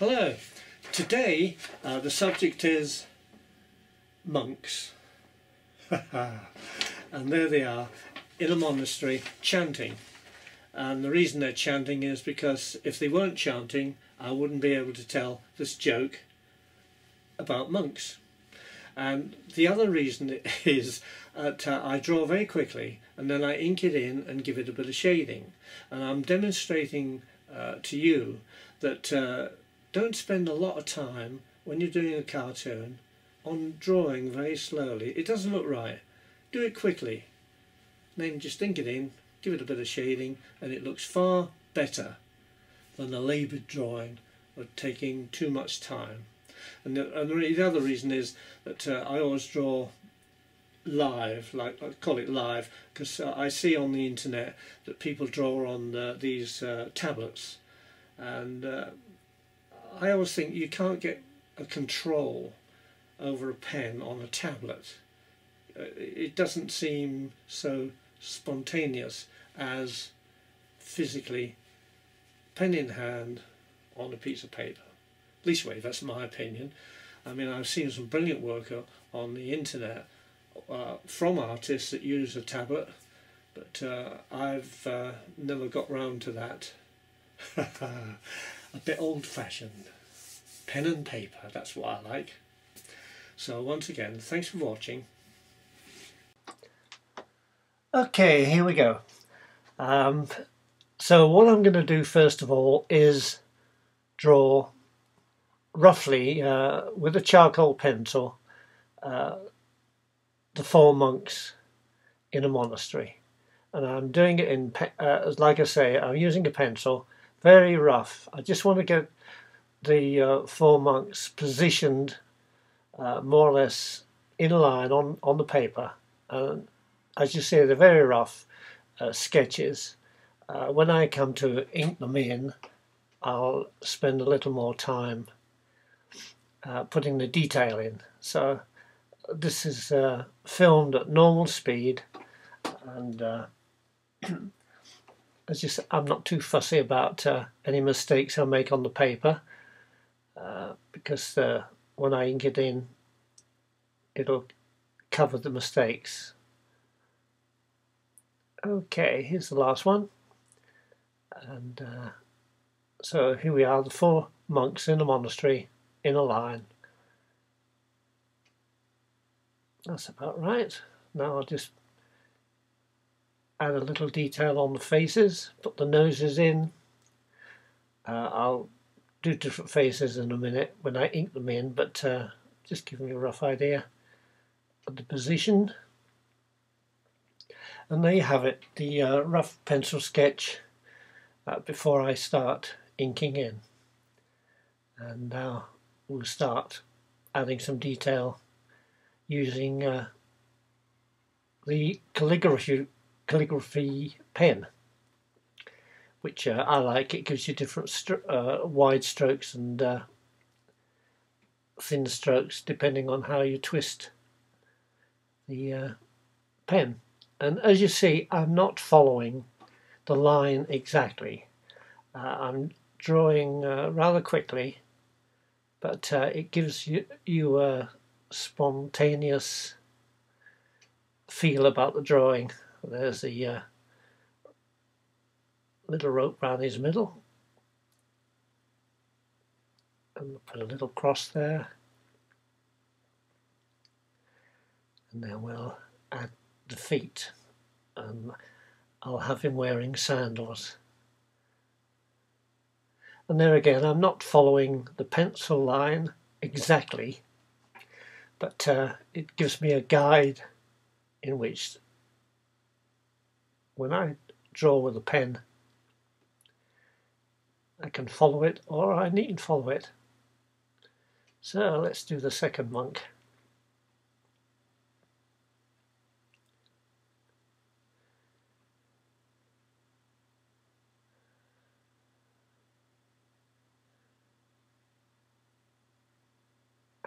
Hello. Today the subject is monks. And there they are in a monastery chanting. And the reason they're chanting is because if they weren't chanting, I wouldn't be able to tell this joke about monks. And the other reason is that I draw very quickly and then I ink it in and give it a bit of shading. And I'm demonstrating to you that don't spend a lot of time when you're doing a cartoon on drawing very slowly. It doesn't look right. Do it quickly. Then just ink it in, give it a bit of shading, and it looks far better than a laboured drawing or taking too much time. And the other reason is that I always draw live, like I call it live, because I see on the internet that people draw on these tablets, and I always think you can't get a control over a pen on a tablet. It doesn't seem so spontaneous as physically pen in hand on a piece of paper. At least way, that's my opinion. I mean, I've seen some brilliant work on the internet from artists that use a tablet, but I've never got round to that. A bit old-fashioned. Pen and paper, that's what I like. So once again, thanks for watching. Okay, here we go. So what I'm going to do first of all is draw roughly with a charcoal pencil the four monks in a monastery, and I'm doing it in like I say, I'm using a pencil, very rough. I just want to get the four monks positioned more or less in a line on the paper, and as you see, they're very rough sketches. When I come to ink them in, I'll spend a little more time putting the detail in. So this is filmed at normal speed, and I'm not too fussy about any mistakes I make on the paper, because when I ink it in, it'll cover the mistakes. Okay, here's the last one, and so here we are, the four monks in a monastery in a line. That's about right. Now I'll just add a little detail on the faces, put the noses in. I'll do different faces in a minute when I ink them in, but just giving you a rough idea of the position. And there you have it, the rough pencil sketch before I start inking in. And now we'll start adding some detail using the calligraphy pen, which I like. It gives you different wide strokes and thin strokes depending on how you twist the pen. And as you see, I'm not following the line exactly. I'm drawing rather quickly, but it gives you a spontaneous feel about the drawing. There's the little rope around his middle, and put a little cross there, and then we'll add the feet, and I'll have him wearing sandals. And there again, I'm not following the pencil line exactly, but it gives me a guide in which, when I draw with a pen, I can follow it or I needn't follow it. So let's do the second monk.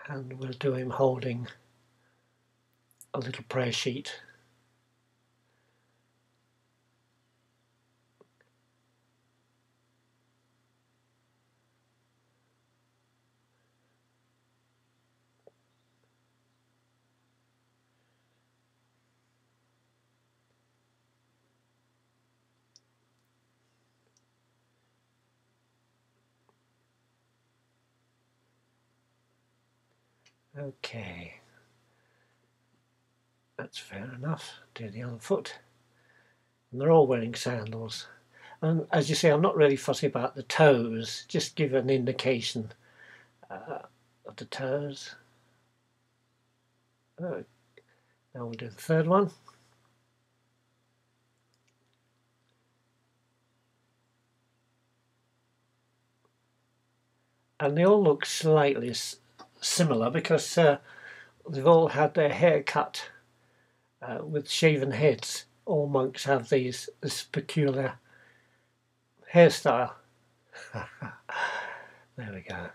And we'll do him holding a little prayer sheet. Okay, that's fair enough. Do the other foot. And they're all wearing sandals. And as you see, I'm not really fussy about the toes, just give an indication of the toes. Now we'll do the third one. And they all look slightly similar because they've all had their hair cut with shaven heads. All monks have this peculiar hairstyle. There we go.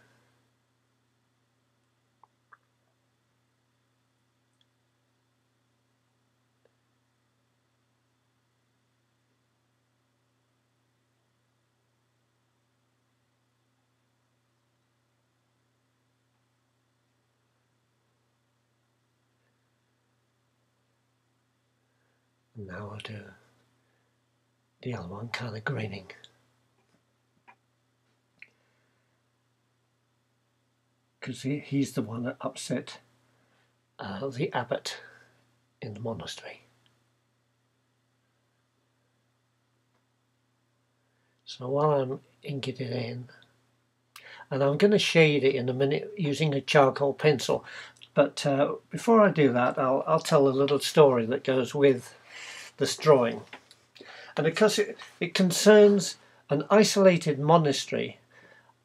Now I'll do the other one, kind of grinning. Because he's the one that upset the abbot in the monastery. So while I'm inking it in, and I'm going to shade it in a minute using a charcoal pencil, but before I do that, I'll tell a little story that goes with this drawing. And because it concerns an isolated monastery,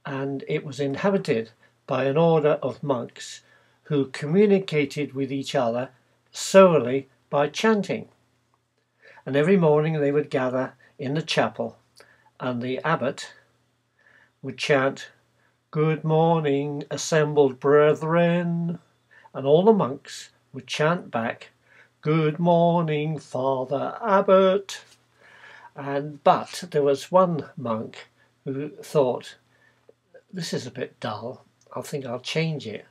and it was inhabited by an order of monks who communicated with each other solely by chanting. And every morning they would gather in the chapel, and the abbot would chant, "Good morning, assembled brethren," and all the monks would chant back, "Good morning, Father Abbot." But there was one monk who thought, this is a bit dull, I think I'll change it.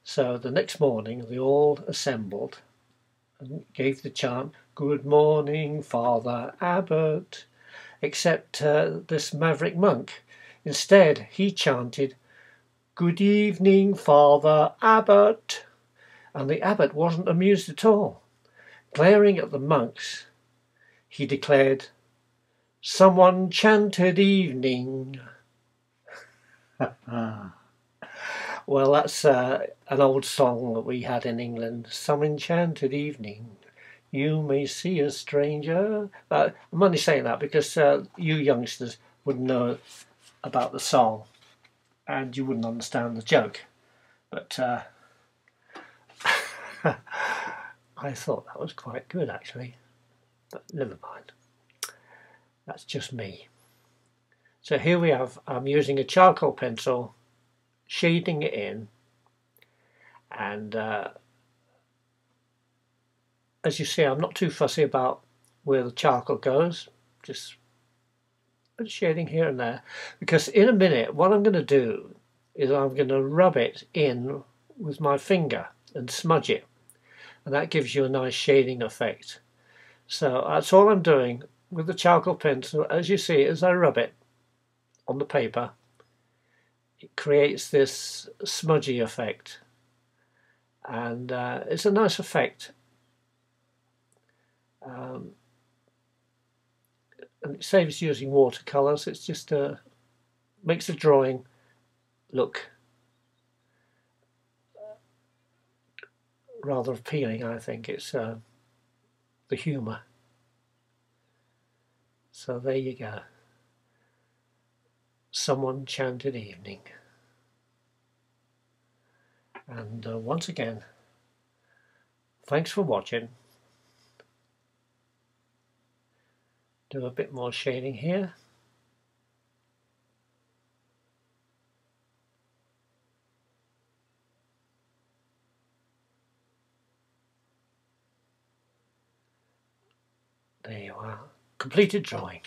So the next morning they all assembled and gave the chant, "Good morning, Father Abbot," except this maverick monk. Instead he chanted, "Good evening, Father Abbot," and the abbot wasn't amused at all. Glaring at the monks, he declared, "Someone chanted evening." Well, that's an old song that we had in England. "Some enchanted evening, you may see a stranger." I'm only saying that because you youngsters wouldn't know about the song and you wouldn't understand the joke. But I thought that was quite good, actually. But never mind. That's just me. So here we have, I'm using a charcoal pencil, shading it in, and as you see, I'm not too fussy about where the charcoal goes, just a bit of shading here and there, because in a minute what I'm going to do is I'm going to rub it in with my finger and smudge it, and that gives you a nice shading effect. So that's all I'm doing with the charcoal pencil. As you see, as I rub it on the paper, it creates this smudgy effect, and it's a nice effect, and it saves using watercolors. It's just makes the drawing look rather appealing. I think it's the humour. So there you go. Someone chanted evening. And once again, thanks for watching. Do a bit more shading here. There you are. Completed drawing.